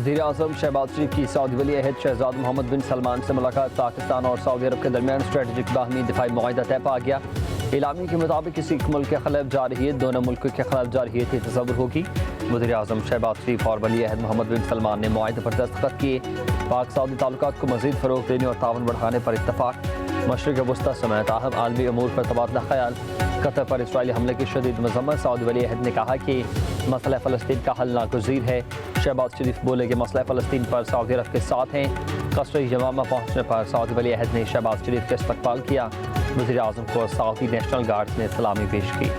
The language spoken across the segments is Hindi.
वज़ीर-ए-आज़म शहबाज शरीफ की सऊदी वली अहद शहजाद मोहम्मद बिन सलमान से मुलाकात। पाकिस्तान और सऊदी अरब के दरमियान स्ट्रेटजिक बाहमी दिफाई मुआहिदा तय पा गया। इलामी के मुताबिक किसी मुल्क के खिलाफ जारहियत दोनों मुल्कों के खिलाफ जारहियत की तस्वुर होगी। वज़ीर-ए-आज़म शहबाज शरीफ और वली अहद मोहम्मद बिन सलमान ने मुआहिदे पर दस्तखत किए। पाक सऊदी ताल्लुकात को मज़ीद फ़रोग़ देने और ताउन बढ़ाने पर इत्तफ़ाक़। मशरिक़ वस्ता समेत अहम आलमी अमूर पर तबादला ख्याल। कतर पर इसराइली हमले की शदीद मज़म्मत। सऊदी वली अहद ने कहा कि मसला फ़लस्तीन का हल नागुज़ीर है। शहबाज शरीफ बोले कि मसला फ़लस्तीन पर सऊदी अरब के साथ हैं। कसर यमामा पहुँचने पर सऊदी वली अहद ने शहबाज शरीफ का इस्तक़बाल किया। वज़ीर-ए-आज़म को सऊदी नेशनल गार्ड्स ने सलामी पेश की।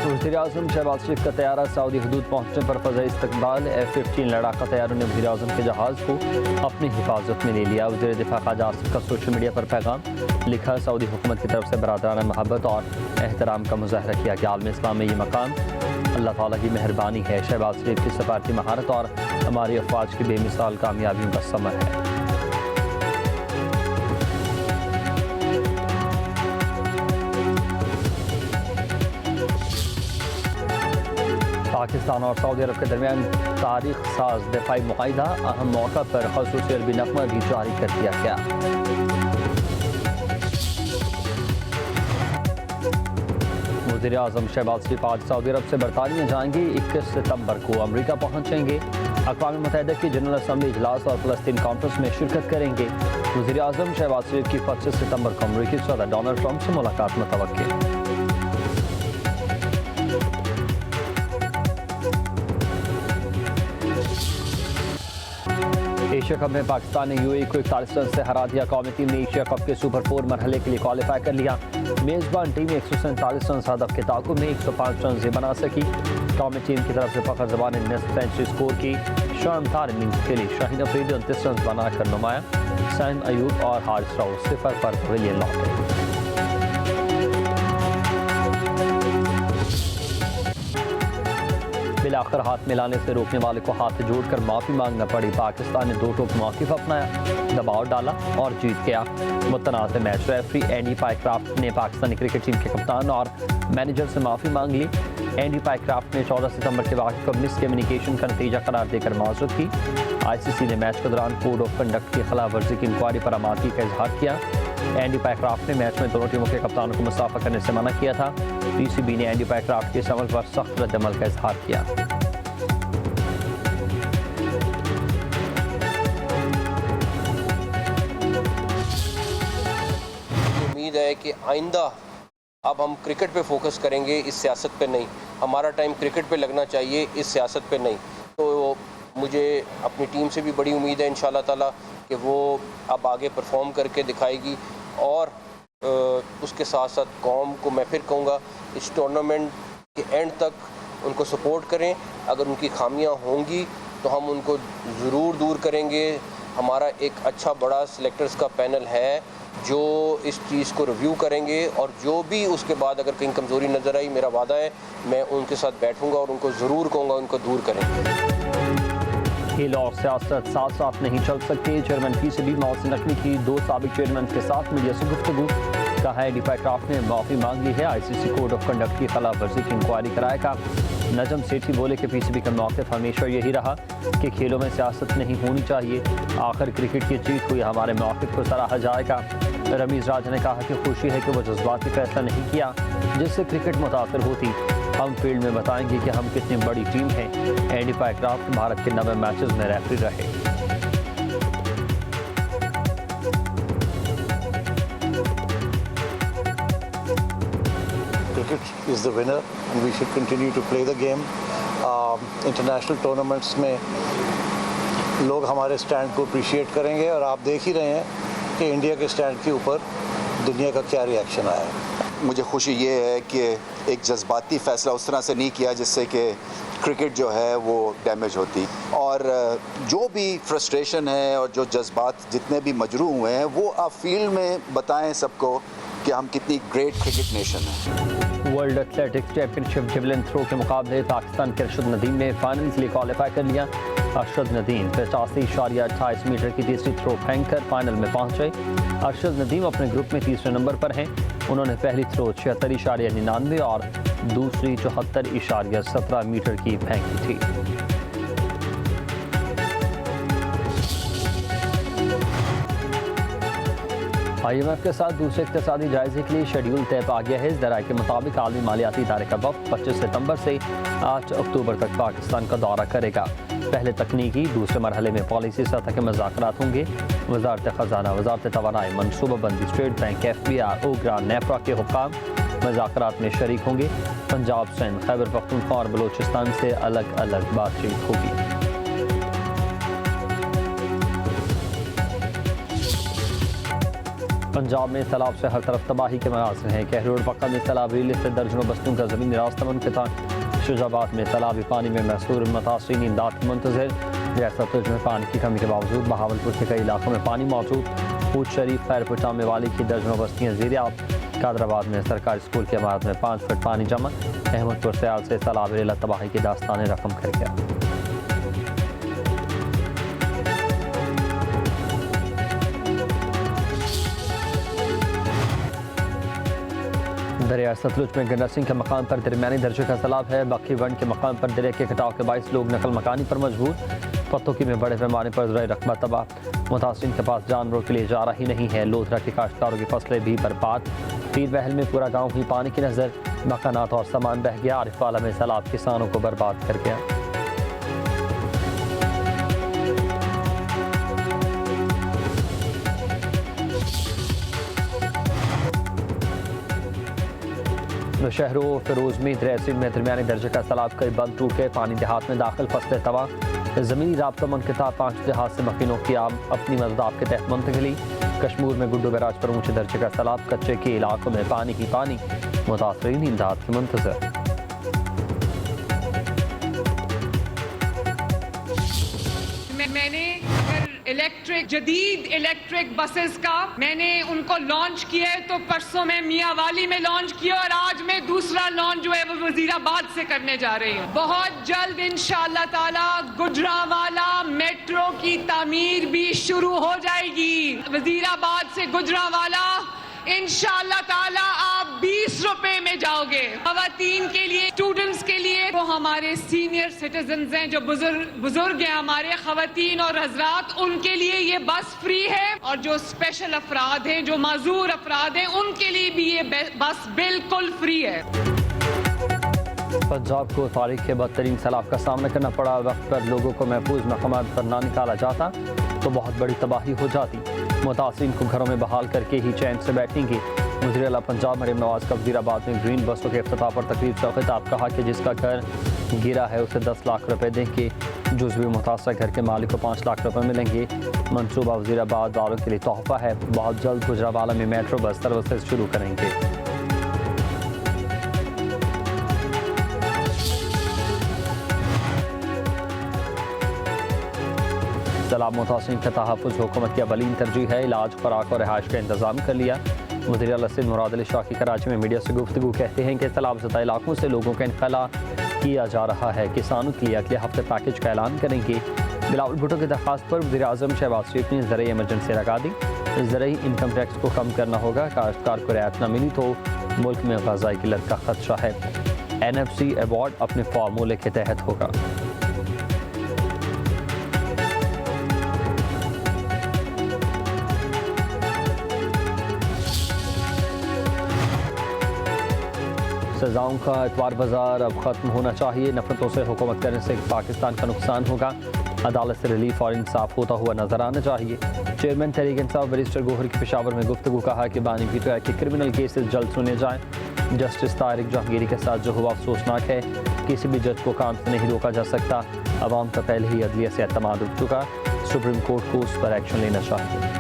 वज़ीर-ए-आज़म शहबाज शरीफ का तैयारा सऊदी हदूद पहुँचने पर फ़ज़ाई इस्तक़बाल। F-15 लड़ाका तैयारों ने वज़ीर-ए-आज़म के जहाज़ को अपनी हिफाजत में ले लिया। वज़ीर दिफ़ा ख़ाजा आसिफ का सोशल मीडिया पर पैगाम लिखा। सऊदी हुकूमत की तरफ से बरादराना मोहब्बत और एहतराम का मुज़ाहरा किया कि आलम इस्लाम में ये मकाम अल्लाह ताला की मेहरबानी है। शहबाज शरीफ की सफ़ारती महारत और हमारी अफ़वाज की बेमिसाल कामयाबियों का समर है। पाकिस्तान और सऊदी अरब के दरमियान तारीख साज दिफाई मुआहिदा। अहम मौका पर ख़ुसूसी अरबी नग़मा भी जारी कर दिया गया। वज़ीर-ए-आज़म शहबाज शरीफ आज सऊदी अरब से बरतानिया जाएंगे। 21 सितंबर को अमरीका पहुँचेंगे। अक़वाम मुत्तहिदा की जनरल असम्बली इजलास और फ़लस्तीन कॉन्फ्रेंस में शिरकत करेंगे। वज़ीर-ए-आज़म शहबाज शरीफ की 25 सितंबर को अमरीकी सदर डोनाल्ड ट्रंप से मुलाकात मुतवक्किल। एशिया कप में पाकिस्तान ने UAE को 41 रन से हरा दिया। कौमी टीम ने एशिया कप के सुपर 4 मरहले के लिए क्वालिफाई कर लिया। मेज़बान टीम 147 रन हदफ के ताक़ुब में 105 रन से बना सकी। कौमी टीम की तरफ से फ़खर ज़मान ने नस्फ सेंचुरी स्कोर की। शानदार इनिंग्स खेली। शाहीन अफरीदी 29 रन बनाकर नुमाया। सैम अयूब और हारिस राउफ 0 पर पवेलियन लौटे। बिलाखिर हाथ मिलाने से रोकने वाले को हाथ जोड़कर माफ़ी मांगना पड़ी। पाकिस्तान ने 2 टोक मौक़िफ़ अपनाया, दबाव डाला और जीत गया। मुतनाज़ मैच। रेफरी एंडी पाइक्राफ्ट ने पाकिस्तानी क्रिकेट टीम के कप्तान और मैनेजर से माफ़ी मांग ली। एंडी पाइक्राफ्ट ने 14 सितंबर के वाक़े को मिस कम्युनिकेशन का नतीजा करार देकर माज़रत की। ICC ने मैच के दौरान कोड ऑफ कंडक्ट की खिलाफ वर्जी की इंक्वायरी पर आमादगी का इजहार किया। एंडी पाइक्राफ्ट ने मैच में दोनों टीमों के कप्तानों को मुसाफा करने से मना किया था। PCB ने एंडी पाइक्राफ्ट के इस अमल पर सख्त रद्द-ए-अमल का इजहार किया। उम्मीद है कि आइंदा अब हम क्रिकेट पे फोकस करेंगे, इस सियासत पे नहीं। हमारा टाइम क्रिकेट पे लगना चाहिए, इस सियासत पे नहीं। तो मुझे अपनी टीम से भी बड़ी उम्मीद है इंशाल्लाह ताला कि वो अब आगे परफॉर्म करके दिखाएगी। और उसके साथ साथ कौम को मैं फिर कहूँगा इस टूर्नामेंट के एंड तक उनको सपोर्ट करें। अगर उनकी खामियां होंगी तो हम उनको ज़रूर दूर करेंगे। हमारा एक अच्छा बड़ा सिलेक्टर्स का पैनल है जो इस चीज़ को रिव्यू करेंगे और जो भी उसके बाद अगर कहीं कमज़ोरी नज़र आई, मेरा वादा है मैं उनके साथ बैठूँगा और उनको ज़रूर कहूँगा उनको दूर करें। खेल और सियासत साथ साथ नहीं चल सकते। चेयरमैन PCB मोहसिन नकवी की 2 साबिक चेयरमैन के साथ मीडिया से गुफ्तगू। कहा एंडी पाइक्राफ्ट ने माफ़ी मांग ली है। ICC कोड ऑफ कंडक्ट की खिलाफ वर्जी की इंक्वायरी कराएगा। नजम सेठी बोले कि PCB का मौक़िफ़ हमेशा यही रहा कि खेलों में सियासत नहीं होनी चाहिए। आखिर क्रिकेट की जीत हुई, हमारे मौक़िफ़ को सराहा जाएगा। रमीज़ राजा ने कहा कि खुशी है कि वो जज्बाती फैसला नहीं किया जिससे क्रिकेट मुतासर होती। हम फील्ड में बताएंगे कि हम कितनी बड़ी टीम हैं। एंडी पाइक्राफ्ट भारत के 90 मैचेस में रेफरी रहे। Cricket is the winner and we should continue to play the game. International tournaments में लोग हमारे स्टैंड को अप्रिशिएट करेंगे और आप देख ही रहे हैं कि इंडिया के स्टैंड के ऊपर दुनिया का क्या रिएक्शन आया है। मुझे खुशी ये है कि एक जज्बाती फ़ैसला उस तरह से नहीं किया जिससे कि क्रिकेट जो है वो डैमेज होती। और जो भी फ्रस्ट्रेशन है और जो जज्बात जितने भी मजरू हुए हैं वो आप फील्ड में बताएं सबको कि हम कितनी ग्रेट क्रिकेट नेशन है। World athletics championship javelin throw के मुकाबले पाकिस्तान के अरशद नदीम ने फाइनल के लिए क्वालिफाई कर लिया। अरशद नदीम 85.28 मीटर की तीसरी थ्रो फेंककर फाइनल में पहुंचे। अरशद नदीम अपने ग्रुप में तीसरे नंबर पर हैं। उन्होंने पहली थ्रो 76.99 और दूसरी 74.17 मीटर की फेंकी थी। IMF के साथ दूसरे इक़्तिसादी जायजे के लिए शेड्यूल तय पा गया है। इस दराए के मुताबिक आलमी मालियाती इदारे का वफ़द 25 सितंबर से 8 अक्टूबर तक पाकिस्तान का दौरा करेगा। पहले तकनीकी, दूसरे मरहले में पॉलिसी सतह के मुज़ाकरात होंगे। वज़ारत ख़ज़ाना, वज़ारत तवानाई, मनसूबाबंदी, स्टेट बैंक, FBI, ओगरा, नेपरा के हुक्काम मुज़ाकरात में शरीक होंगे। पंजाब, सिंध, खैबर पख्तूनख्वा और बलूचिस्तान से अलग अलग बातचीत होगी। पंजाब में सैलाब से हर तरफ तबाही के मनासिर हैं। कहरोड पक्का में सैलाब रीले से दर्जनों बस्तियों का ज़मीनी रास्ता मुनक़ता। शुजाबाद में सैलाबी पानी में महसूर मुतासिरीन इमदाद की मुंतज़िर। रियासत में पानी की कमी के बावजूद बहावलपुर के कई इलाकों में पानी मौजूद। फूज शरीफ, खैरपुर, टामे वाली की दर्जनों बस्तियाँ ज़ेर-ए-आब। कादराबाद में सरकारी स्कूल की इमारत में 5 फुट पानी जमा। अहमदपुर सयाल से सैलाब रेला तबाही की दास्तान रकम कर गया। दरिया सतलुज में गंडा सिंह के मकाम पर दरमियानी दर्जे का सैलाब है। बक्की वंड के मकाम पर दरिया के कटाव के बाईस लोग नकल मकानी पर मजबूर। पत्तोकी में बड़े पैमाने पर ज़राई रकबा तबाह। मुतासिरीन के पास जानवरों के लिए चारा ही नहीं है। लोधरा के काश्तकारों की फसलें भी बर्बाद। पीर बहल में पूरा गाँव ही पानी की नज़र। मकानात और सामान बह गया। आरिफवाला में सैलाब किसानों को बर्बाद कर गया। शहरों फिरोज में दरियासिंध में दरमियानी दर्जे का सैलाब, कई बंद टूट गए। पानी देहात में दाखिल, फसलें तबाह। ज़मीनी राब्ता मुनक़ता, 5 देहात से मकीनों की अपनी मदद आपके तहत मुंतकिली। कश्मीर में गुड्डू बैराज पर ऊंचे दर्जे का सैलाब, कच्चे के इलाकों में पानी ही पानी। मुतासरीन इमदाद की मुंतज़िर। जदीद इलेक्ट्रिक बसेस का मैंने उनको लॉन्च किया है, तो परसों मैं मियावाली में लॉन्च किया और आज मैं दूसरा लॉन्च जो है वो वजीराबाद से करने जा रही हूँ। बहुत जल्द इंशाअल्लाह ताला गुजरावाला मेट्रो की तामीर भी शुरू हो जाएगी। वजीराबाद से गुजरावाला इंशाअल्लाह ताला आप 20 रुपए में जाओगे। खवातीन के लिए, स्टूडेंट्स के लिए, वो हमारे सीनियर सिटीजन्स हैं, जो बुजुर्ग हैं हमारे, खवातीन और हजरात, उनके लिए ये बस फ्री है। और जो स्पेशल अफराद हैं, जो माजूर अफराद हैं, उनके लिए भी ये बस बिल्कुल फ्री है। पंजाब को तारीख के बदतरीन सैलाब का सामना करना पड़ा। वक्त पर लोगों को महफूज मकामात पर ना निकाला जाता तो बहुत बड़ी तबाही हो जाती। मुतासिरीन को घरों में बहाल करके ही चैन से बैठेंगे। वज़ीर आला पंजाब मरीम नवाज का वज़ीराबाद में ग्रीन बसों के इफ्तिताह पर तकरीब से खिताब, कहा कि जिसका घर गिरा है उसे 10 लाख रुपए देंगे। जुज़वी मुतासर घर के मालिक को 5 लाख रुपए मिलेंगे। मनसूबा वज़ीराबाद वालों के लिए तोहफा है। बहुत जल्द गुजरावाला में मेट्रो बस सर्विसेज शुरू करेंगे। सैलाब मुतासिरीन का तहफ़्फ़ुज़ हुकूमत की अवलीन तरजीह है। इलाज, खुराक और रिहाइश का इंतजाम कर लिया। वज़ीर आला सिंध मुराद अली शाह की कराची में मीडिया से गुफ्तगू कहते हैं कि सैलाब ज़दा इलाकों से लोगों का इनखला किया जा रहा है। किसानों के लिए अगले हफ्ते पैकेज का ऐलान करेंगे। बिलावल भुट्टो की दरख्वास्त पर वज़ीर आज़म शहबाज शरीफ ने ज़राई इमरजेंसी लगा दी। ज़राई इनकम टैक्स को कम करना होगा। काश्तकार को रियायत न मिली तो मुल्क में ग़ज़ाई किल्लत का खदशा है। NFC अवार्ड अपने फार्मूले के तहत होगा। सज़ाओं का एतवार बाजार अब ख़त्म होना चाहिए। नफरतों से हुकूमत करने से पाकिस्तान का नुकसान होगा। अदालत से रिलीफ और इंसाफ होता हुआ नजर आना चाहिए। चेयरमैन तहरीक इंसाफ बैरिस्टर गोहर की पेशावर में गुफ्तगू, कहा कि बानी पीटीआई के क्रिमिनल केसेस जल्द सुने जाएं। जस्टिस तारिक जहांगीरी के साथ जो हुआ अफसोसनाक है। किसी भी जज को काम से नहीं रोका जा सकता। अवाम का पहले ही अदलिया से एतमाद उठ चुका। सुप्रीम कोर्ट को उस पर एक्शन लेना चाहिए।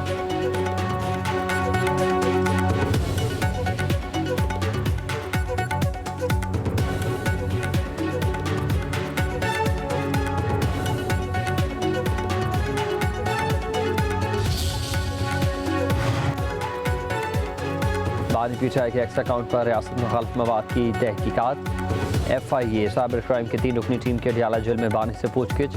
बानी पीटीआई के एक्स अकाउंट पर रियासत मुखालिफ मवाद की तहकीकात। FIA साइबर क्राइम की 3 रुकनी टीम के अडियाला जेल में बानी से पूछगिछ।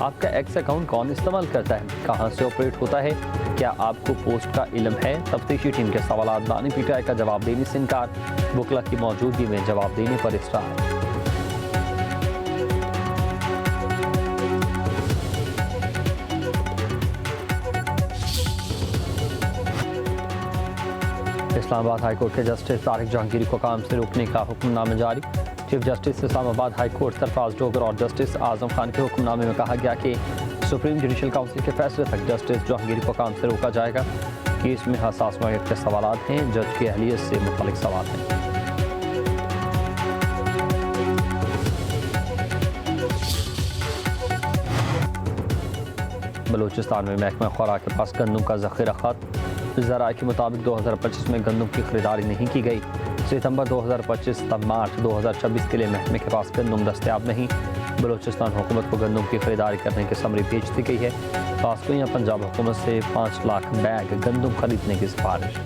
आपका एक्स अकाउंट कौन इस्तेमाल करता है, कहां से ऑपरेट होता है, क्या आपको पोस्ट का इल्म है? तफ्तीशी टीम के सवालात। बानी पीटीआई का जवाब देने से इनकार, वकला की मौजूदगी में जवाब देने पर इसरार। इस्लामाबाद हाईकोर्ट के जस्टिस तारिक जहांगीरी को काम से रोकने का हुक्मनामा जारी। Chief justice Islamabad high court Sarfaraz Dogar और जस्टिस आजम खान के हुक्मनामे में कहा गया कि सुप्रीम जुडिशल काउंसिल के फैसले तक जस्टिस जहांगीरी को काम से रोका जाएगा। केस में हसास नौयत के सवाल हैं, जज की अहलियत से मुतालिक सवाल हैं। बलूचिस्तान में महकमा खुराक के पास गंदम का ज़ख़ीरा ख़त्म। ज़राए के मुताबिक 2025 में गंदम की खरीदारी नहीं की गई। सितंबर 2025 तब मार्च 2026 के लिए महकमे के पास गंदम दस्तयाब नहीं। बलूचिस्तान हुकूमत को गंदम की खरीदारी करने की समरी भेज दी गई है। पासको या पंजाब हुकूमत से 5 लाख बैग गंदम खरीदने की सिफारिश।